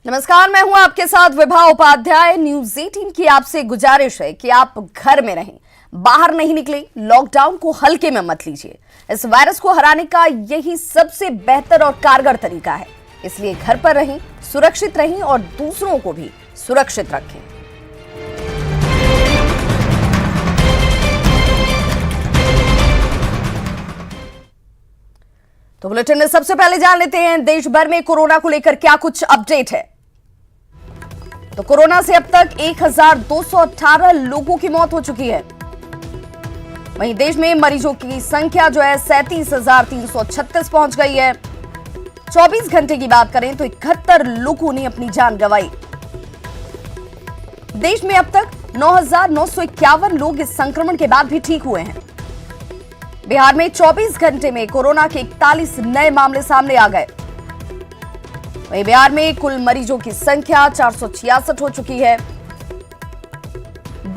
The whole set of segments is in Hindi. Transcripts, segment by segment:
नमस्कार, मैं हूं आपके साथ विभा उपाध्याय। न्यूज 18 की आपसे गुजारिश है कि आप घर में रहें, बाहर नहीं निकलें, लॉकडाउन को हल्के में मत लीजिए। इस वायरस को हराने का यही सबसे बेहतर और कारगर तरीका है। इसलिए घर पर रहें, सुरक्षित रहें और दूसरों को भी सुरक्षित रखें। तो बुलेटिन में सबसे पहले जान लेते हैं देश भर में कोरोना को लेकर क्या कुछ अपडेट है। तो कोरोना से अब तक 1218 लोगों की मौत हो चुकी है। वहीं देश में मरीजों की संख्या जो है 37,336 पहुंच गई है। 24 घंटे की बात करें तो 71 लोगों ने अपनी जान गंवाई। देश में अब तक 9,951 लोग इस संक्रमण के बाद भी ठीक हुए हैं। बिहार में 24 घंटे में कोरोना के 41 नए मामले सामने आ गए। वहीं बिहार में कुल मरीजों की संख्या 466 हो चुकी है।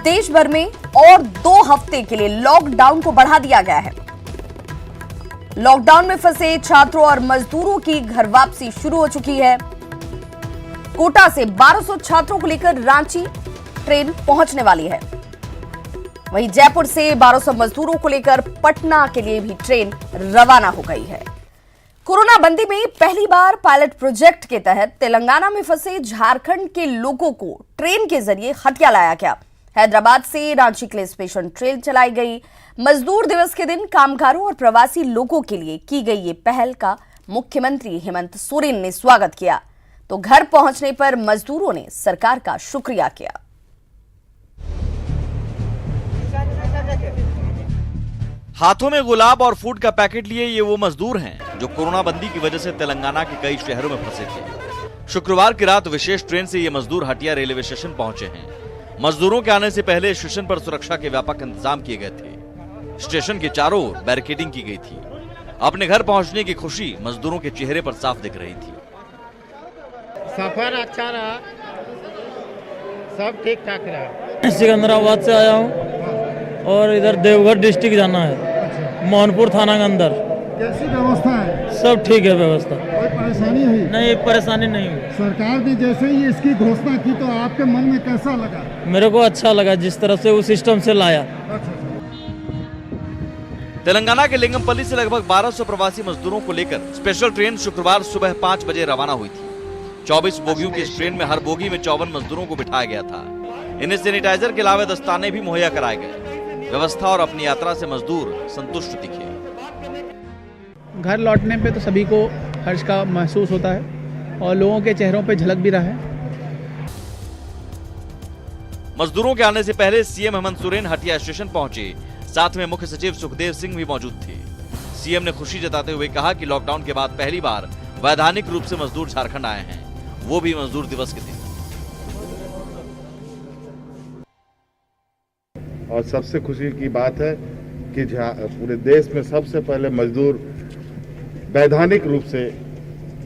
देश भर में और 2 हफ्ते के लिए लॉकडाउन को बढ़ा दिया गया है। लॉकडाउन में फंसे छात्रों और मजदूरों की घर वापसी शुरू हो चुकी है। कोटा से 1200 छात्रों को लेकर रांची ट्रेन पहुंचने वाली है। वहीं जयपुर से 1200 मजदूरों को लेकर पटना के लिए भी ट्रेन रवाना हो गई है। कोरोना बंदी में पहली बार पायलट प्रोजेक्ट के तहत तेलंगाना में फंसे झारखंड के लोगों को ट्रेन के जरिए हटिया लाया गया। हैदराबाद से रांची के लिए स्पेशल ट्रेन चलाई गई। मजदूर दिवस के दिन कामगारों और प्रवासी लोगों के लिए की गई ये पहल का मुख्यमंत्री हेमंत सोरेन ने स्वागत किया। तो घर पहुंचने पर मजदूरों ने सरकार का शुक्रिया किया। हाथों में गुलाब और फूड का पैकेट लिए ये वो मजदूर हैं जो कोरोना बंदी की वजह से तेलंगाना के कई शहरों में फंसे थे। शुक्रवार की रात विशेष ट्रेन से ये मजदूर हटिया रेलवे स्टेशन पहुंचे हैं। मजदूरों के आने से पहले स्टेशन पर सुरक्षा के व्यापक इंतजाम किए गए थे। स्टेशन के चारों ओर बैरिकेडिंग की गई थी। अपने घर पहुंचने की खुशी मजदूरों के चेहरे पर साफ दिख रही थी। सफर अच्छा रहा, सब ठीक ठाक रहा। सिकंदराबाद से आया हूँ और इधर देवघर डिस्ट्रिक्ट जाना है। मोहनपुर थाना के अंदर। कैसी व्यवस्था है? सब ठीक है व्यवस्था। कोई परेशानी हुई? नहीं, परेशानी नहीं हुई। सरकार ने जैसे ही इसकी घोषणा की तो आपके मन में कैसा लगा? मेरे को अच्छा लगा जिस तरह से उस सिस्टम से लाया। तेलंगाना के लिंगमपल्ली से लगभग 1200 प्रवासी मजदूरों को लेकर स्पेशल ट्रेन शुक्रवार सुबह 5 बजे रवाना हुई थी। 24 बोगियों की इस ट्रेन में हर बोगी में 54 मजदूरों को बिठाया गया था। इन्हें सैनिटाइजर के अलावा दस्ताने भी मुहैया कराए गए। व्यवस्था और अपनी यात्रा से मजदूर संतुष्ट दिखे। घर लौटने पे तो सभी को हर्ष का महसूस होता है और लोगों के चेहरों पे झलक भी रहा है। मजदूरों के आने से पहले सीएम हेमंत सोरेन हटिया स्टेशन पहुंचे। साथ में मुख्य सचिव सुखदेव सिंह भी मौजूद थे। सीएम ने खुशी जताते हुए कहा कि लॉकडाउन के बाद पहली बार वैधानिक रूप से मजदूर झारखंड आए हैं, वो भी मजदूर दिवस के दिन। और सबसे खुशी की बात है कि पूरे देश में सबसे पहले मजदूर वैधानिक रूप से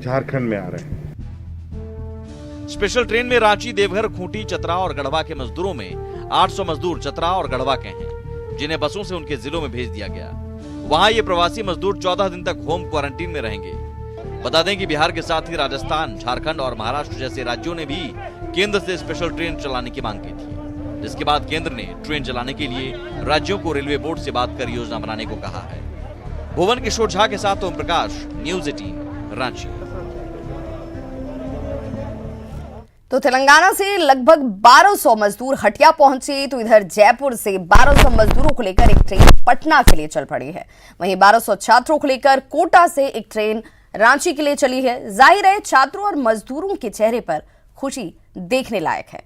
झारखंड में आ रहे हैं। स्पेशल ट्रेन में रांची, देवघर, खूंटी, चतरा और गढ़वा के मजदूरों में 800 मजदूर चतरा और गढ़वा के हैं, जिन्हें बसों से उनके जिलों में भेज दिया गया। वहां ये प्रवासी मजदूर 14 दिन तक होम क्वारंटीन में रहेंगे। बता दें कि बिहार के साथ ही राजस्थान, झारखंड और महाराष्ट्र जैसे राज्यों ने भी केंद्र से स्पेशल ट्रेन चलाने की मांग की थी, जिसके बाद केंद्र ने ट्रेन चलाने के लिए राज्यों को रेलवे बोर्ड से बात कर योजना बनाने को कहा है। भुवन किशोर झा के साथ ओम प्रकाश, न्यूज 18 रांची। तो तेलंगाना से लगभग 1200 मजदूर हटिया पहुंचे, तो इधर जयपुर से 1200 मजदूरों को लेकर एक ट्रेन पटना के लिए चल पड़ी है। वहीं 1200 छात्रों को लेकर कोटा से एक ट्रेन रांची के लिए चली है। जाहिर है छात्रों और मजदूरों के चेहरे पर खुशी देखने लायक है।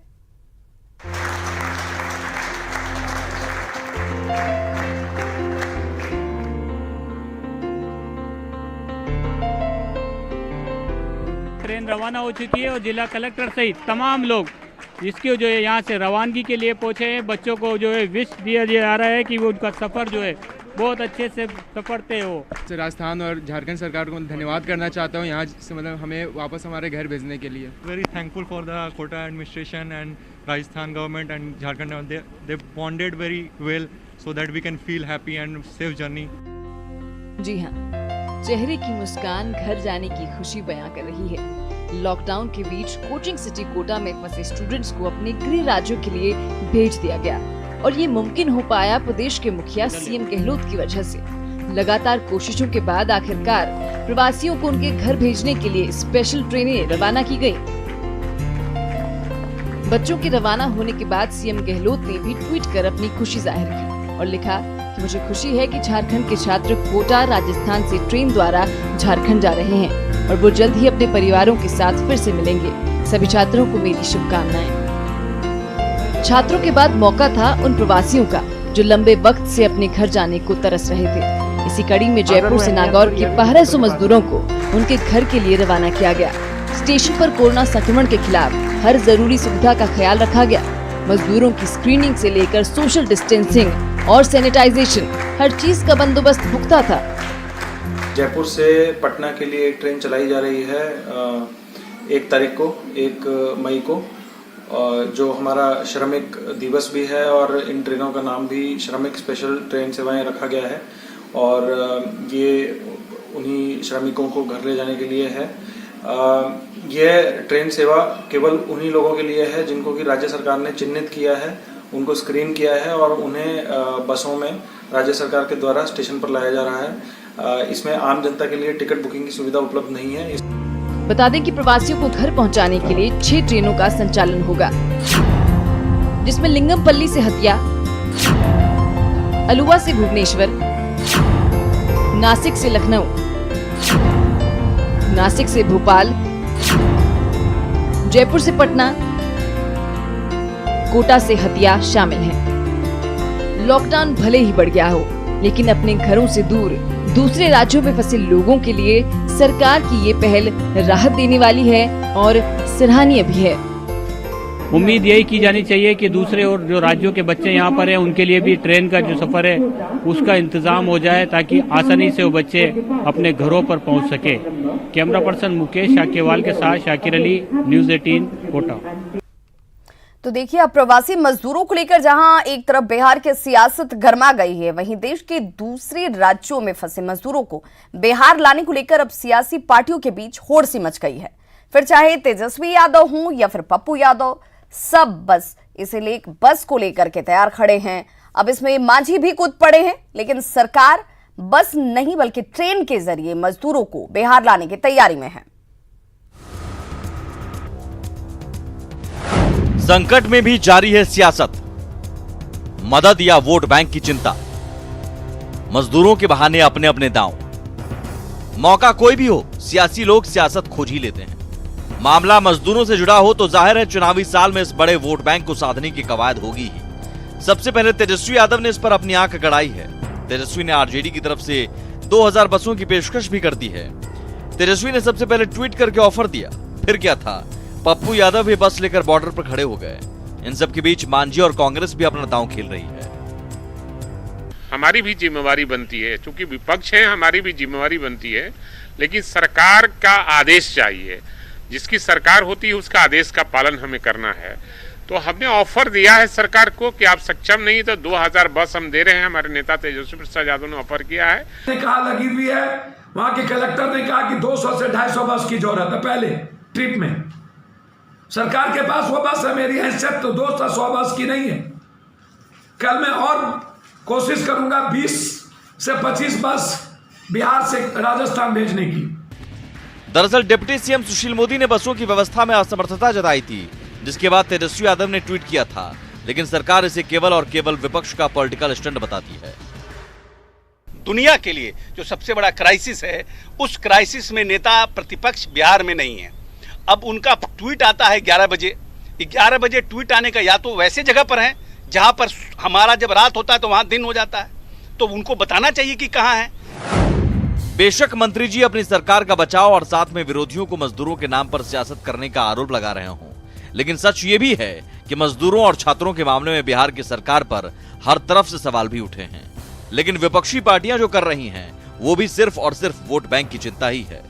ट्रेन रवाना हो चुकी है और जिला कलेक्टर सहित तमाम लोग जिसके जो है यहाँ से रवानगी के लिए पहुँचे हैं। बच्चों को जो है विश दिया जा रहा है कि वो उनका सफ़र जो है बहुत अच्छे से सफरते हो। राजस्थान और झारखंड सरकार को धन्यवाद करना चाहता हूँ यहाँ से मतलब हमें वापस हमारे घर भेजने के लिए। Very thankful for the Kota administration and Rajasthan government and Jharkhand they bonded very well so that we can feel happy and safe journey. जी हाँ, चेहरे की मुस्कान घर जाने की खुशी बयां कर रही है। लॉकडाउन के बीच कोचिंग सिटी कोटा में फंसे स्टूडेंट्स को अपने गृह राज्यों के लिए भेज दिया गया और ये मुमकिन हो पाया प्रदेश के मुखिया सीएम गहलोत की वजह से। लगातार कोशिशों के बाद आखिरकार प्रवासियों को उनके घर भेजने के लिए स्पेशल ट्रेनें रवाना की गयी। बच्चों के रवाना होने के बाद सीएम गहलोत ने भी ट्वीट कर अपनी खुशी जाहिर की और लिखा कि मुझे खुशी है कि झारखंड के छात्र कोटा राजस्थान से ट्रेन द्वारा झारखंड जा रहे हैं और वो जल्द ही अपने परिवारों के साथ फिर से मिलेंगे। सभी छात्रों को मेरी शुभकामनाएं। छात्रों के बाद मौका था उन प्रवासियों का जो लंबे वक्त से अपने घर जाने को तरस रहे थे। इसी कड़ी में जयपुर से नागौर के 1200 मजदूरों को उनके घर के लिए रवाना किया गया। स्टेशन पर कोरोना संक्रमण के खिलाफ हर जरूरी सुविधा का ख्याल रखा गया। मजदूरों की स्क्रीनिंग से लेकर सोशल डिस्टेंसिंग और सैनिटाइजेशन, हर चीज का बंदोबस्त पुख्ता था। जयपुर से पटना के लिए एक ट्रेन चलाई जा रही है 1 तारीख को, 1 मई को, जो हमारा श्रमिक दिवस भी है और इन ट्रेनों का नाम भी श्रमिक स्पेशल ट्रेन सेवाएं रखा गया है और ये उन्हीं श्रमिकों को घर ले जाने के लिए है। यह ट्रेन सेवा केवल उन्हीं लोगों के लिए है जिनको कि राज्य सरकार ने चिन्हित किया है, उनको स्क्रीन किया है और उन्हें बसों में राज्य सरकार के द्वारा स्टेशन पर लाया जा रहा है। इसमें आम जनता के लिए टिकट बुकिंग की सुविधा उपलब्ध नहीं है। बता दें कि प्रवासियों को घर पहुंचाने के लिए 6 ट्रेनों का संचालन होगा, जिसमें लिंगमपल्ली से हतिया, अलुवा से भुवनेश्वर, नासिक से लखनऊ, नासिक से भोपाल, जयपुर से पटना, कोटा से हतिया शामिल हैं। लॉकडाउन भले ही बढ़ गया हो, लेकिन अपने घरों से दूर दूसरे राज्यों में फंसे लोगों के लिए सरकार की ये पहल राहत देने वाली है और सराहनीय भी है। उम्मीद यही की जानी चाहिए कि दूसरे और जो राज्यों के बच्चे यहाँ पर हैं उनके लिए भी ट्रेन का जो सफर है उसका इंतजाम हो जाए ताकि आसानी से वो बच्चे अपने घरों पर पहुँच सके। कैमरा पर्सन मुकेश शाकेवाल के साथ शाकिर अली, न्यूज़ 18 कोटा। तो देखिए, अब प्रवासी मजदूरों को लेकर जहां एक तरफ बिहार की सियासत गर्मा गई है, वहीं देश के दूसरे राज्यों में फंसे मजदूरों को बिहार लाने को लेकर अब सियासी पार्टियों के बीच होड़ सी मच गई है। फिर चाहे तेजस्वी यादव हों या फिर पप्पू यादव, सब बस इसे बस को लेकर के तैयार खड़े हैं। अब इसमें मांझी भी कूद पड़े हैं, लेकिन सरकार बस नहीं बल्कि ट्रेन के जरिए मजदूरों को बिहार लाने की तैयारी में है। संकट में भी जारी है सियासत, मदद या वोट बैंक की चिंता, मजदूरों के बहाने अपने अपने दांव। मौका कोई भी हो, सियासी लोग सियासत खोज ही लेते हैं। मामला मजदूरों से जुड़ा हो तो जाहिर है चुनावी साल में इस बड़े वोट बैंक को साधने की कवायद होगी ही। सबसे पहले तेजस्वी यादव ने इस पर अपनी आंख गड़ाई है। तेजस्वी ने आरजेडी की तरफ से 2000 बसों की पेशकश भी कर दी है। तेजस्वी ने सबसे पहले ट्वीट करके ऑफर दिया, फिर क्या था, पप्पू यादव भी बस लेकर बॉर्डर पर खड़े हो गए। इन सब के बीच मांझी और कांग्रेस भी अपना दांव खेल रही है। हमारी भी जिम्मेवारी बनती है, क्योंकि विपक्ष है, हमारी भी जिम्मेवारी बनती है, लेकिन सरकार का आदेश चाहिए। जिसकी सरकार होती है उसका आदेश का पालन हमें करना है। तो हमने ऑफर दिया है सरकार को कि आप सक्षम नहीं तो 2000 बस हम दे रहे हैं। हमारे नेता तेजस्वी प्रसाद यादव ने ऑफर किया है। कहा लगी हुई है, वहां के कलेक्टर ने कहा कि 200 से 250 बस की जरूरत है पहले ट्रिप में। सरकार के पास वो बस है, मेरी हैसियत तो 200 बस की नहीं है। कल मैं और कोशिश करूंगा 20 से 25 बस बिहार से राजस्थान भेजने की। दरअसल डिप्टी सीएम सुशील मोदी ने बसों की व्यवस्था में असमर्थता जताई थी, जिसके बाद तेजस्वी यादव ने ट्वीट किया था, लेकिन सरकार इसे केवल और केवल विपक्ष का पॉलिटिकल स्टंट बताती है। दुनिया के लिए जो सबसे बड़ा क्राइसिस है, उस क्राइसिस में नेता प्रतिपक्ष बिहार में नहीं है। अब उनका ट्वीट आता है 11 बजे। 11 बजे ट्वीट आने का या तो वैसे जगह पर है जहां पर हमारा जब रात होता है तो वहां दिन हो जाता है, तो उनको बताना चाहिए कि कहां है। बेशक मंत्री जी अपनी सरकार का बचाव और साथ में विरोधियों को मजदूरों के नाम पर सियासत करने का आरोप लगा रहे हों, लेकिन सच ये भी है कि मजदूरों और छात्रों के मामले में बिहार की सरकार पर हर तरफ से सवाल भी उठे हैं। लेकिन विपक्षी पार्टियां जो कर रही हैं, वो भी सिर्फ और सिर्फ वोट बैंक की चिंता ही है।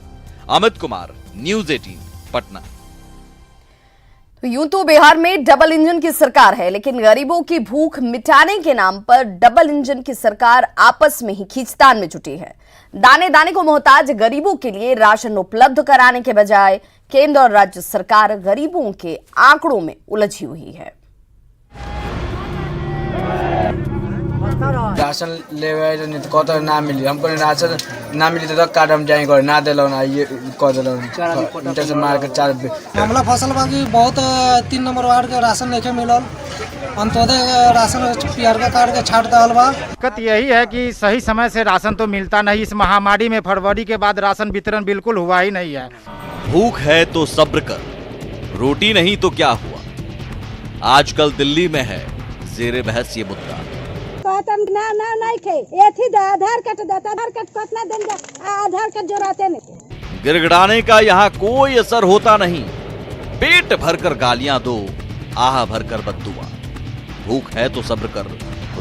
अमित कुमार, न्यूज़ 18 पटना। तो यूं तो बिहार में डबल इंजन की सरकार है, लेकिन गरीबों की भूख मिटाने के नाम पर डबल इंजन की सरकार आपस में ही खींचतान में जुटी है। दाने दाने को मोहताज गरीबों के लिए राशन उपलब्ध कराने के बजाय केंद्र और राज्य सरकार गरीबों के आंकड़ों में उलझी हुई है। राशन ले नहीं तो कहते ना मिली, हमको राशन ना मिली तो कार्ड हम जाएंगे और ना दिलो ना ये कह दिलो से मार के 4 हमला फसल बाकी बहुत 3 नंबर वार्ड के राशन लेके मिलल, अंत्योदय राशन पीआर का कार्ड के छाट दल बा। दिक्कत यही है कि सही समय से राशन तो मिलता नहीं। इस महामारी में फरवरी के बाद राशन वितरण बिल्कुल हुआ ही नहीं है। भूख है तो सब्र कर, रोटी नहीं तो क्या हुआ। आजकल दिल्ली में है जेरे बहस ये मुद्दा। आधार कार्ड जोड़ाते नहीं, गिड़गिड़ाने का यहाँ कोई असर होता नहीं। पेट भरकर गालियां दो, आह भरकर बद्दुआ। भूख है तो सब्र कर,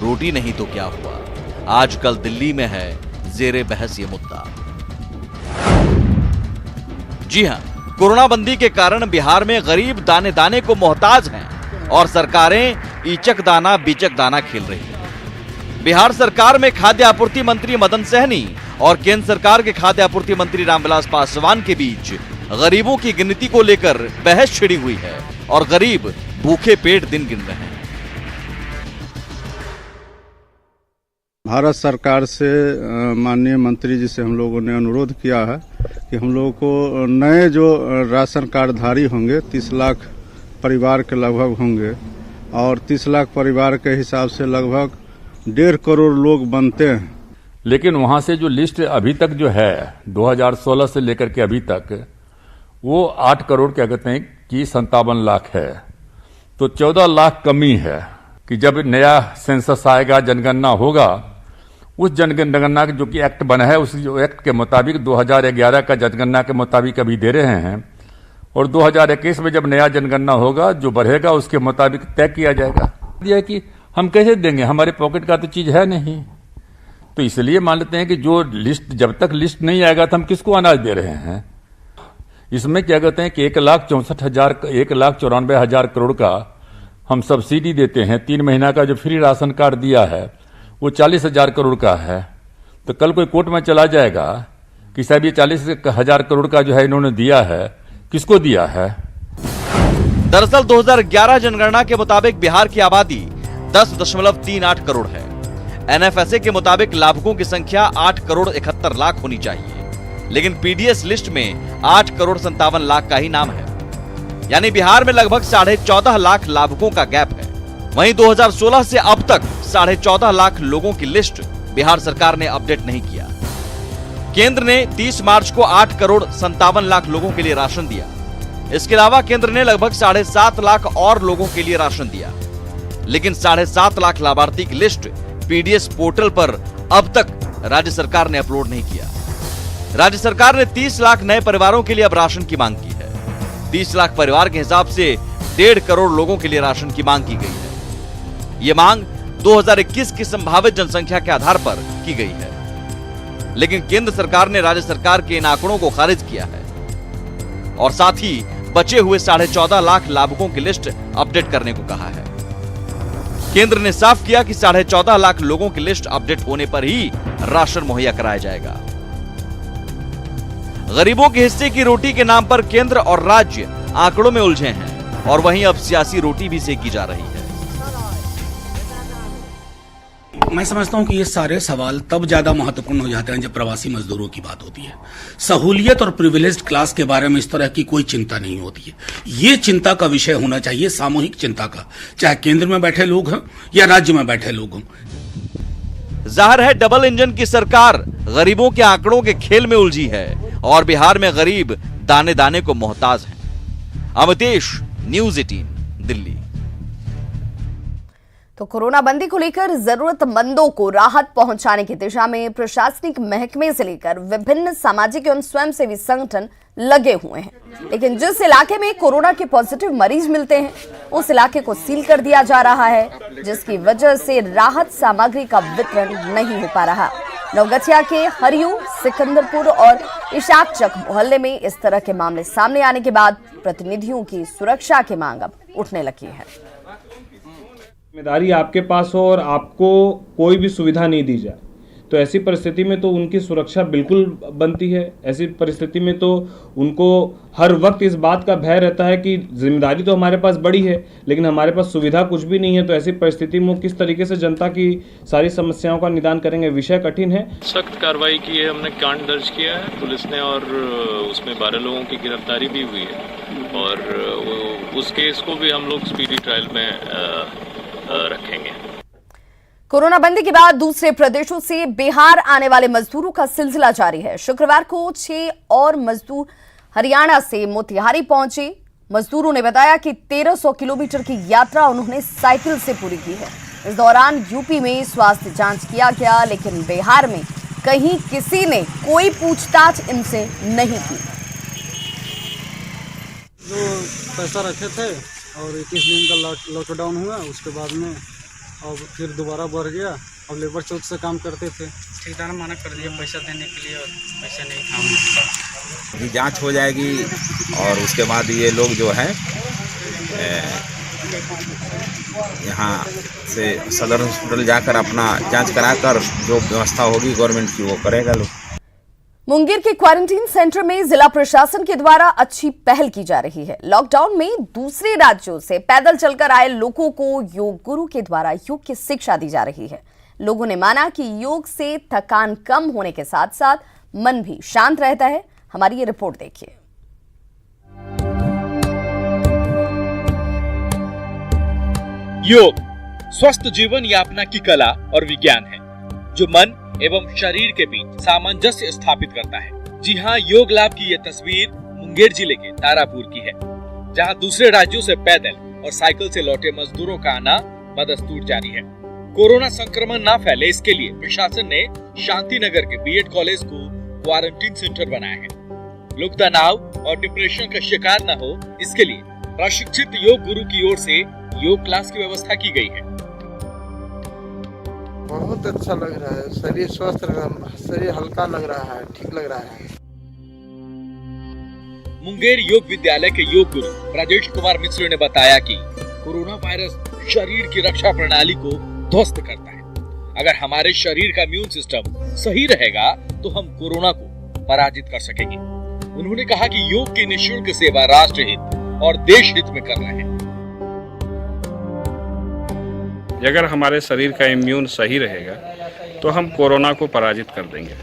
रोटी नहीं तो क्या हुआ। आजकल दिल्ली में है जेरे बहस ये मुद्दा। जी हां, कोरोना बंदी के कारण बिहार में गरीब दाने दाने को मोहताज हैं और सरकारें ईचक दाना बीचक दाना खेल रही हैं। बिहार सरकार में खाद्य आपूर्ति मंत्री मदन सहनी और केंद्र सरकार के खाद्य आपूर्ति मंत्री रामविलास पासवान के बीच गरीबों की गिनती को लेकर बहस छिड़ी हुई है और गरीब भूखे पेट दिन गिन रहे हैं। भारत सरकार से माननीय मंत्री जी से हम लोगों ने अनुरोध किया है कि हम लोगों को नए जो राशन कार्डधारी होंगे 30 लाख परिवार के लगभग होंगे और 30 लाख परिवार के हिसाब से लगभग 1.5 करोड़ लोग बनते हैं। लेकिन वहां से जो लिस्ट अभी तक जो है 2016 से लेकर के अभी तक वो 8 करोड़ क्या कहते हैं कि 57 लाख है। तो 14 लाख कमी है कि जब नया सेंसस आएगा, जनगणना होगा, उस जनगणना जो कि एक्ट बना है उस एक्ट के मुताबिक 2011 का जनगणना के मुताबिक अभी दे रहे हैं और 2021 में जब नया जनगणना होगा जो बढ़ेगा उसके मुताबिक तय किया जाएगा। यह कि हम कैसे देंगे, हमारे पॉकेट का तो चीज है नहीं। तो इसलिए मान लेते हैं कि जो लिस्ट, जब तक लिस्ट नहीं आएगा तो हम किसको अनाज दे रहे हैं। इसमें क्या कहते हैं कि 1,94,000 करोड़ का हम सब्सिडी देते हैं। 3 महीना का जो फ्री राशन कार्ड दिया है वो 40,000 करोड़ का है। तो कल कोई कोर्ट में चला जाएगा कि साहब ये 40,000 करोड़ का जो है इन्होंने दिया है, किसको दिया है। दरअसल 2011 जनगणना के मुताबिक बिहार की आबादी 10.38 करोड़ है। एनएफएसए के मुताबिक लाभुकों की संख्या 8 करोड़ 71 लाख होनी चाहिए, लेकिन पीडीएस लिस्ट में 8 करोड़ 57 लाख का ही नाम है। यानी बिहार में लगभग 14.5 लाख लाभुकों का गैप है। वहीं 2016 से अब तक 14.5 लाख लोगों की लिस्ट बिहार सरकार ने अपडेट नहीं किया। केंद्र ने 30 मार्च को 8 करोड़ 57 लाख लोगों के लिए राशन दिया। इसके अलावा केंद्र ने लगभग 7.5 लाख और लोगों के लिए राशन दिया, लेकिन 7.5 लाख लाभार्थी की लिस्ट पीडीएस पोर्टल पर अब तक राज्य सरकार ने अपलोड नहीं किया। राज्य सरकार ने 30 लाख नए परिवारों के लिए अब राशन की मांग की है। 30 लाख परिवार के हिसाब से 1.5 करोड़ लोगों के लिए राशन की मांग की गई है। ये मांग 2021 की संभावित जनसंख्या के आधार पर की गई है, लेकिन केंद्र सरकार ने राज्य सरकार के इन आंकड़ों को खारिज किया है और साथ ही बचे हुए 14.5 लाख लाभुकों की लिस्ट अपडेट करने को कहा है। केंद्र ने साफ किया कि 14.5 लाख लोगों की लिस्ट अपडेट होने पर ही राशन मुहैया कराया जाएगा। गरीबों के हिस्से की रोटी के नाम पर केंद्र और राज्य आंकड़ों में उलझे हैं और वहीं अब सियासी रोटी भी सेकी जा रही है। मैं समझता हूं कि ये सारे सवाल तब ज्यादा महत्वपूर्ण हो जाते हैं जब प्रवासी मजदूरों की बात होती है। सहूलियत और प्रिविलेज्ड क्लास के बारे में इस तरह की कोई चिंता नहीं होती है। ये चिंता का विषय होना चाहिए, सामूहिक चिंता का, चाहे केंद्र में बैठे लोग हों या राज्य में बैठे लोग हों। जाहिर है डबल इंजन की सरकार गरीबों के आंकड़ों के खेल में उलझी है और बिहार में गरीब दाने दाने को मोहताज हैं। अमितेश, न्यूज़ 18, दिल्ली। तो कोरोना बंदी को लेकर जरूरतमंदों को राहत पहुंचाने की दिशा में प्रशासनिक महकमे से लेकर विभिन्न सामाजिक एवं स्वयंसेवी संगठन लगे हुए हैं, लेकिन जिस इलाके में कोरोना के पॉजिटिव मरीज मिलते हैं उस इलाके को सील कर दिया जा रहा है, जिसकी वजह से राहत सामग्री का वितरण नहीं हो पा रहा। नवगछिया के हरियू, सिकंदरपुर और इशाकचक मोहल्ले में इस तरह के मामले सामने आने के बाद प्रतिनिधियों की सुरक्षा की मांग अब उठने लगी है। जिम्मेदारी आपके पास हो और आपको कोई भी सुविधा नहीं दी जाए तो ऐसी परिस्थिति में तो उनकी सुरक्षा बिल्कुल बनती है। ऐसी परिस्थिति में तो उनको हर वक्त इस बात का भय रहता है कि जिम्मेदारी तो हमारे पास बड़ी है लेकिन हमारे पास सुविधा कुछ भी नहीं है। तो ऐसी परिस्थिति में किस तरीके से जनता की सारी समस्याओं का निदान करेंगे, विषय कठिन है। सख्त कार्रवाई की है, हमने कांड दर्ज किया है पुलिस ने और उसमें 12 लोगों की गिरफ्तारी भी हुई है और उस केस को भी हम लोग स्पीडी ट्रायल में रखेंगे। कोरोना बंदी के बाद दूसरे प्रदेशों से बिहार आने वाले मजदूरों का सिलसिला जारी है। शुक्रवार को 6 और मजदूर हरियाणा से मोतिहारी पहुंचे। मजदूरों ने बताया कि 1300 किलोमीटर की यात्रा उन्होंने साइकिल से पूरी की है। इस दौरान यूपी में स्वास्थ्य जांच किया गया लेकिन बिहार में कहीं किसी ने कोई पूछताछ इनसे नहीं की। जो पैसा रखे थे और 21 दिन का लॉकडाउन हुआ, उसके बाद में और फिर दोबारा बढ़ गया। और लेबर चौथ से काम करते थे, ठेकेदार मना कर दिया पैसा देने के लिए और पैसा नहीं था। अभी जांच हो जाएगी और उसके बाद ये लोग जो है यहाँ से सदर हॉस्पिटल जाकर अपना जांच कराकर जो व्यवस्था होगी गवर्नमेंट की वो करेगा लोग। मुंगेर के क्वारंटीन सेंटर में जिला प्रशासन के द्वारा अच्छी पहल की जा रही है। लॉकडाउन में दूसरे राज्यों से पैदल चलकर आए लोगों को योग गुरु के द्वारा योग की शिक्षा दी जा रही है। लोगों ने माना कि योग से थकान कम होने के साथ साथ मन भी शांत रहता है। हमारी ये रिपोर्ट देखिए। योग स्वस्थ जीवन यापना की कला और विज्ञान है जो मन एवं शरीर के बीच सामंजस्य स्थापित करता है। जी हाँ, योग लाभ की यह तस्वीर मुंगेर जिले के तारापुर की है, जहाँ दूसरे राज्यों से पैदल और साइकिल से लौटे मजदूरों का आना बदस्तूर जारी है। कोरोना संक्रमण न फैले इसके लिए प्रशासन ने शांति नगर के बीएड कॉलेज को क्वारंटीन सेंटर बनाया है। लोग तनाव और डिप्रेशन का शिकार न हो इसके लिए प्रशिक्षित योग गुरु की ओर से योग क्लास की व्यवस्था की गई है। बहुत अच्छा लग रहा है, शरीर स्वस्थ लग रहा है, शरीर हल्का लग रहा है, ठीक लग रहा है। मुंगेर योग विद्यालय के योग गुरु राजेश कुमार मिश्र ने बताया कि कोरोना वायरस शरीर की रक्षा प्रणाली को ध्वस्त करता है। अगर हमारे शरीर का इम्यून सिस्टम सही रहेगा तो हम कोरोना को पराजित कर सकेंगे। उन्होंने कहा कि योग की निःशुल्क सेवा राष्ट्र हित और देश हित में कर रहे हैं। अगर हमारे शरीर का इम्यून सही रहेगा तो हम कोरोना को पराजित कर देंगे।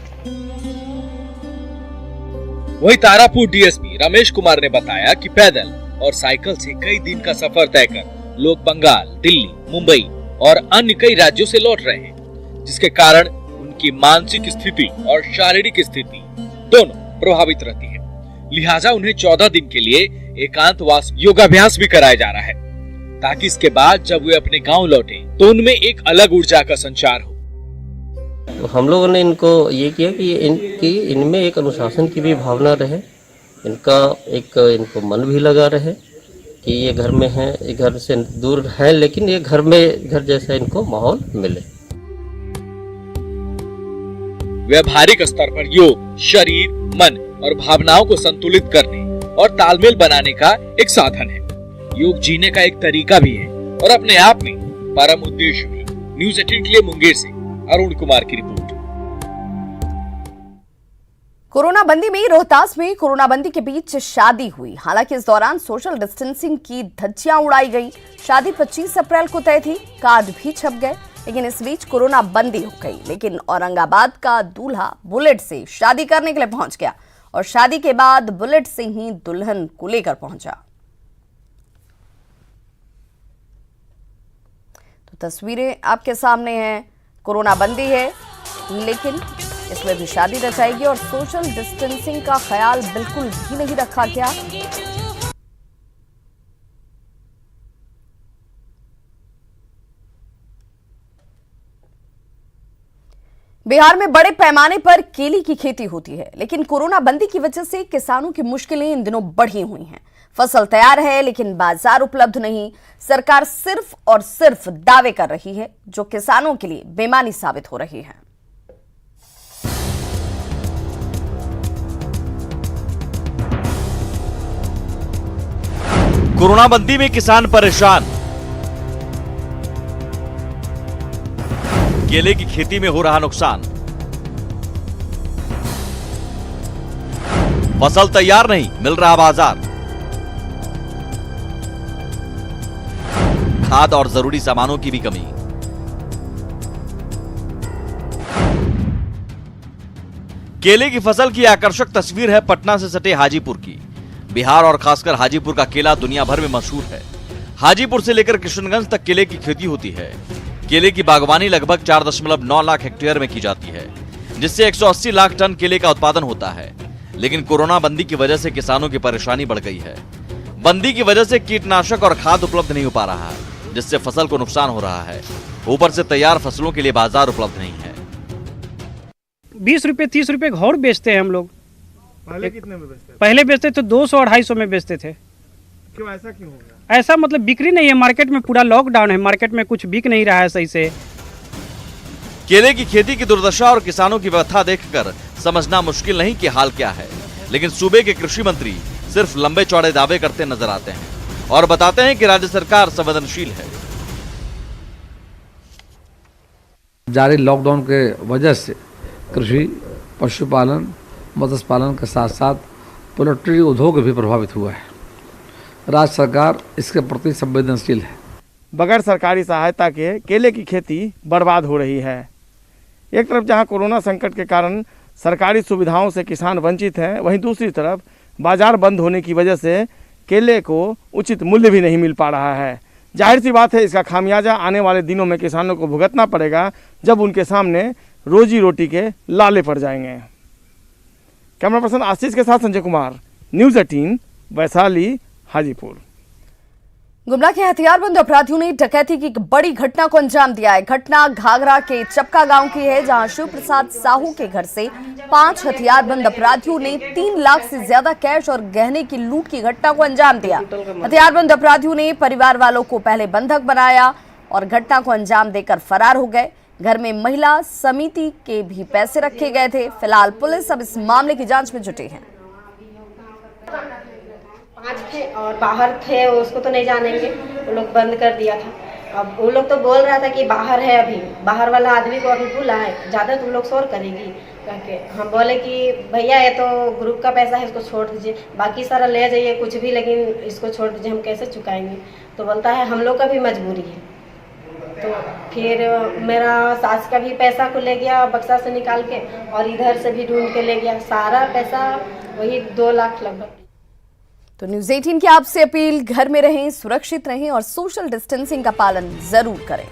वहीं तारापुर डीएसपी रमेश कुमार ने बताया कि पैदल और साइकिल से कई दिन का सफर तय कर लोग बंगाल, दिल्ली, मुंबई और अन्य कई राज्यों से लौट रहे हैं, जिसके कारण उनकी मानसिक स्थिति और शारीरिक स्थिति दोनों प्रभावित रहती है। लिहाजा उन्हें 14 दिन के लिए एकांतवास योगाभ्यास भी कराया जा रहा है ताकि इसके बाद जब वे अपने गांव लौटे तो उनमें एक अलग ऊर्जा का संचार हो। तो हम लोगों ने इनको ये किया कि इनमें एक अनुशासन की भी भावना रहे, इनको मन भी लगा रहे कि ये घर में है, ये घर से दूर है लेकिन ये घर जैसा इनको माहौल मिले। व्यवहारिक स्तर पर योग शरीर, मन और भावनाओं को संतुलित करने और तालमेल बनाने का एक साधन है। योग जीने का एक तरीका भी है और अपने आप में परम उद्देश्य भी। न्यूज़ 18 के लिए मुंगेर से अरुण कुमार की रिपोर्ट। कोरोना बंदी में रोहतास में कोरोना बंदी के बीच शादी हुई। हालांकि इस दौरान सोशल डिस्टेंसिंग की धज्जियां उड़ाई गई। शादी 25 अप्रैल को तय थी, कार्ड भी छप गए, लेकिन इस बीच कोरोना बंदी हो गई। लेकिन औरंगाबाद का दूल्हा बुलेट से शादी करने के लिए पहुंच गया और शादी के बाद बुलेट से ही दुल्हन को लेकर पहुंचा। तो तस्वीरें आपके सामने हैं। कोरोना बंदी है लेकिन इसमें भी शादी रचाएगी और सोशल डिस्टेंसिंग का ख्याल बिल्कुल भी नहीं रखा गया। बिहार में बड़े पैमाने पर केले की खेती होती है, लेकिन कोरोना बंदी की वजह से किसानों की मुश्किलें इन दिनों बढ़ी हुई हैं। फसल तैयार है लेकिन बाजार उपलब्ध नहीं। सरकार सिर्फ और सिर्फ दावे कर रही है जो किसानों के लिए बेईमानी साबित हो रही है। कोरोना बंदी में किसान परेशान। केले की खेती में हो रहा नुकसान। फसल तैयार नहीं, मिल रहा बाजार। खाद और जरूरी सामानों की भी कमी। केले की फसल की आकर्षक तस्वीर है पटना से सटे हाजीपुर की। बिहार और खासकर हाजीपुर का केला दुनिया भर में मशहूर है। हाजीपुर से लेकर किशनगंज तक केले की खेती होती है। केले की बागवानी लगभग 4.9 लाख हेक्टेयर में की जाती है, जिससे 180 लाख टन केले का उत्पादन होता है। लेकिन कोरोना बंदी की वजह से किसानों की परेशानी बढ़ गई है। बंदी की वजह से कीटनाशक और खाद उपलब्ध नहीं हो पा रहा है, जिससे फसल को नुकसान हो रहा है। ऊपर से तैयार फसलों के लिए बाजार उपलब्ध नहीं है। 20 रुपए 30 रुपए घौर बेचते हैं हम लोग। पहले कितने में बेचते थे? पहले बेचते थे 200-250 में बेचते थे। क्यों, ऐसा क्यों हो गया? ऐसा मतलब बिक्री नहीं है, मार्केट में पूरा लॉकडाउन है, मार्केट में कुछ बिक नहीं रहा है सही से। केले की खेती की दुर्दशा और किसानों की व्यथा देखकर समझना मुश्किल नहीं कि हाल क्या है। लेकिन सूबे के कृषि मंत्री सिर्फ लंबे चौड़े दावे करते नजर आते हैं और बताते हैं कि राज्य सरकार संवेदनशील है। जारी लॉकडाउन के वजह से कृषि, पशुपालन, मत्स्य पालन के साथ साथ पोल्ट्री उद्योग भी प्रभावित हुआ है। राज्य सरकार इसके प्रति संवेदनशील है। बगैर सरकारी सहायता के केले की खेती बर्बाद हो रही है। एक तरफ जहां कोरोना संकट के कारण सरकारी सुविधाओं से किसान वंचित हैं, वहीं दूसरी तरफ बाजार बंद होने की वजह से केले को उचित मूल्य भी नहीं मिल पा रहा है। जाहिर सी बात है, इसका खामियाजा आने वाले दिनों में किसानों को भुगतना पड़ेगा, जब उनके सामने रोजी रोटी के लाले पड़ जाएंगे। कैमरा पर्सन आशीष के साथ संजय कुमार, न्यूज़ 18, वैशाली, हाजीपुर। गुमला के हथियारबंद अपराधियों ने डकैती की एक बड़ी घटना को अंजाम दिया है। घटना घाघरा के चपका गांव की है, जहां शिव प्रसाद साहू के घर से 5 हथियारबंद अपराधियों ने 3 लाख से ज्यादा कैश और गहने की लूट की घटना को अंजाम दिया। हथियारबंद अपराधियों ने परिवार वालों को पहले बंधक बनाया और घटना को अंजाम देकर फरार हो गए। घर में महिला समिति के भी पैसे रखे गए थे। फिलहाल पुलिस अब इस मामले की जांच में जुटी है। 5 थे और बाहर थे, उसको तो नहीं जानेंगे, वो लोग बंद कर दिया था। अब वो लोग तो बोल रहा था कि बाहर है, अभी बाहर वाला आदमी को अभी बुला है, ज़्यादा तुम लोग शोर करेगी करके। हम बोले कि भैया ये तो ग्रुप का पैसा है, इसको छोड़ दीजिए, बाकी सारा ले जाइए कुछ भी, लेकिन इसको छोड़ दीजिए, हम कैसे चुकाएंगे। तो बोलता है हम लोग का भी मजबूरी है। तो फिर मेरा सास का भी पैसा को ले गया बक्सा से निकाल के, और इधर से भी ढूंढ के ले गया, सारा पैसा वही 2 लाख लगभग। तो न्यूज़ 18 की आपसे अपील, घर में रहें, सुरक्षित रहें और सोशल डिस्टेंसिंग का पालन जरूर करें।